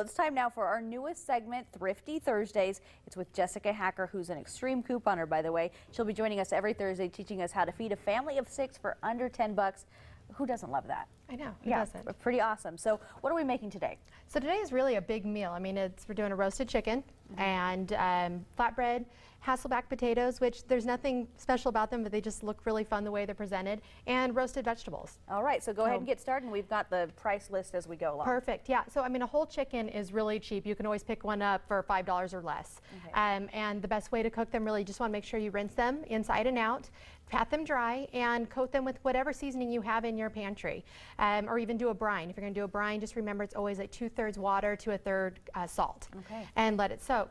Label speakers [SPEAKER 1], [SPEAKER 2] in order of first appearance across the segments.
[SPEAKER 1] it's time now for our newest segment, Thrifty Thursdays. It's with Jessica Hacker, who's an extreme couponer, by the way. She'll be joining us every Thursday, teaching us how to feed a family of 6 for under 10 bucks. Who doesn't love that?
[SPEAKER 2] I know, who doesn't?
[SPEAKER 1] Pretty awesome. So what are we making today?
[SPEAKER 2] So today is really a big meal. I mean, we're doing a roasted chicken and flatbread, Hasselback potatoes, which there's nothing special about them, but they just look really fun the way they're presented, and roasted vegetables.
[SPEAKER 1] All right, so go ahead and get started, and we've got the price list as we go along.
[SPEAKER 2] Perfect, yeah. So I mean, a whole chicken is really cheap. You can always pick one up for $5 or less. Okay. And the best way to cook them, really, just want to make sure you rinse them inside and out, pat them dry, and coat them with whatever seasoning you have in your pantry, or even do a brine. If you're going to do a brine, just remember it's always like 2/3 water to 1/3 salt, and let it soak.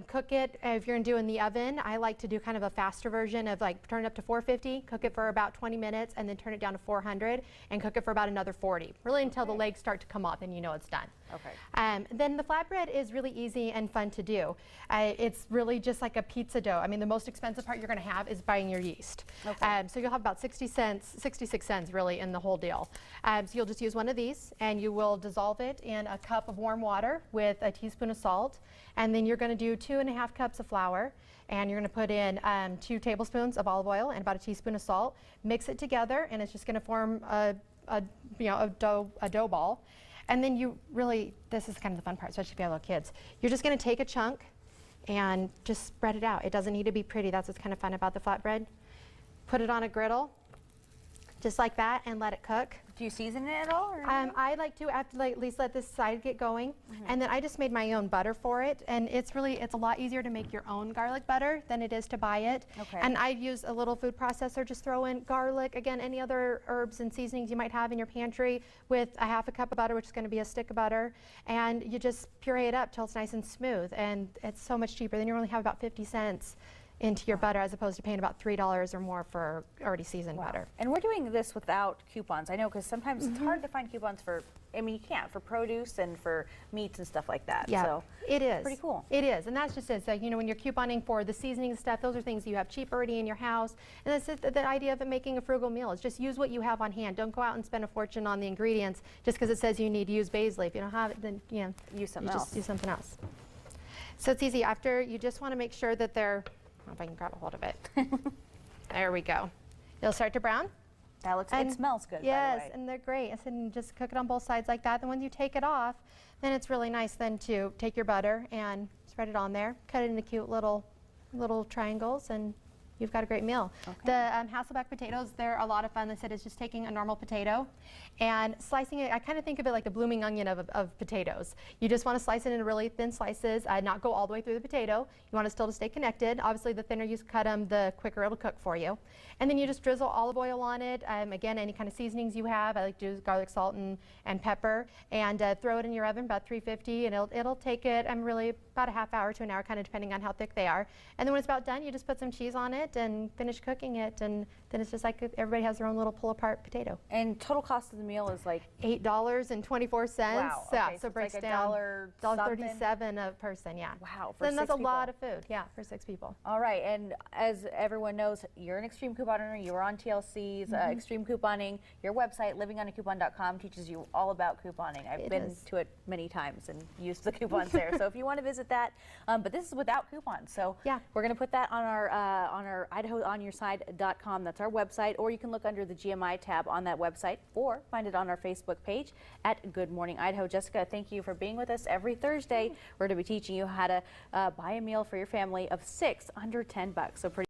[SPEAKER 2] Cook it. If you're going to do in the oven, I like to do kind of a faster version of like turn it up to 450, cook it for about 20 minutes, and then turn it down to 400 and cook it for about another 40, really until the legs start to come off and you know it's done. Okay. Then the flatbread is really easy and fun to do. It's really just like a pizza dough. I mean, the most expensive part you're going to have is buying your yeast. Okay. So you'll have about 66 cents really in the whole deal. So you'll just use one of these, and you will dissolve it in a cup of warm water with a teaspoon of salt, and then you're going to do 2½ cups of flour, and you're going to put in 2 tablespoons of olive oil and about a teaspoon of salt. Mix it together, and it's just going to form a dough ball. And then you really, this is kind of the fun part, especially if you have little kids. You're just going to take a chunk and just spread it out. It doesn't need to be pretty. That's what's kind of fun about the flatbread. Put it on a griddle, just like that, and let it cook.
[SPEAKER 1] Do you season it at all? Or
[SPEAKER 2] I like to at least let this side get going, and then I just made my own butter for it, and it's a lot easier to make your own garlic butter than it is to buy it. Okay. And I use a little food processor, just throw in garlic, again, any other herbs and seasonings you might have in your pantry with a ½ cup of butter, which is going to be a stick of butter, and you just puree it up till it's nice and smooth, and it's so much cheaper. Then you only have about 50 cents into your butter, as opposed to paying about $3 or more for already seasoned butter.
[SPEAKER 1] And we're doing this without coupons. I know, because sometimes it's hard to find coupons for, I mean, you can't, for produce and for meats and stuff like that.
[SPEAKER 2] Yeah,
[SPEAKER 1] so
[SPEAKER 2] it is.
[SPEAKER 1] Pretty cool.
[SPEAKER 2] It is, and that's just it. So, you know, when you're couponing for the seasoning and stuff, those are things you have cheap already in your house. And that's the idea of it making a frugal meal is just use what you have on hand. Don't go out and spend a fortune on the ingredients just because it says you need to use basil. If you don't have it, then, you know,
[SPEAKER 1] use something else.
[SPEAKER 2] Just use something else. So it's easy. After, you just want to make sure that they're, I don't know if I can grab a hold of it. There we go. It'll start to brown.
[SPEAKER 1] That looks, it smells good,
[SPEAKER 2] yes,
[SPEAKER 1] by the way.
[SPEAKER 2] and they're great. I said, just cook it on both sides like that. Then when you take it off, then it's really nice then to take your butter and spread it on there, cut it into cute little triangles, and you've got a great meal. Okay. The Hasselback potatoes, they're a lot of fun. They said it's just taking a normal potato and slicing it. I kind of think of it like the blooming onion of potatoes. You just want to slice it into really thin slices, not go all the way through the potato. You want it still to stay connected. Obviously, the thinner you cut them, the quicker it'll cook for you. And then you just drizzle olive oil on it. Again, any kind of seasonings you have. I like to use garlic, salt, and pepper. And throw it in your oven about 350, and it'll take it really about a ½ hour to an hour, kind of depending on how thick they are. And then when it's about done, you just put some cheese on it and finish cooking it, and then it's just like everybody has their own little pull-apart potato.
[SPEAKER 1] And total cost of the meal is like
[SPEAKER 2] $8.24.
[SPEAKER 1] Wow. Okay,
[SPEAKER 2] Yeah, so it breaks
[SPEAKER 1] like
[SPEAKER 2] down
[SPEAKER 1] $1.37
[SPEAKER 2] a person. Yeah.
[SPEAKER 1] Wow. For
[SPEAKER 2] then that's a
[SPEAKER 1] people.
[SPEAKER 2] lot of food. Yeah, for 6 people.
[SPEAKER 1] All right, and as everyone knows, you're an extreme couponer. You were on TLC's extreme couponing. Your website, livingonacoupon.com, teaches you all about couponing. I've been to it many times and used the coupons there. So if you want to visit that, but this is without coupons. So yeah, we're going to put that on our IdahoOnYourSide.com. That's our website, or you can look under the GMI tab on that website, or find it on our Facebook page at Good Morning Idaho. Jessica, thank you for being with us every Thursday. We're going to be teaching you how to buy a meal for your family of 6 under 10 bucks. So pretty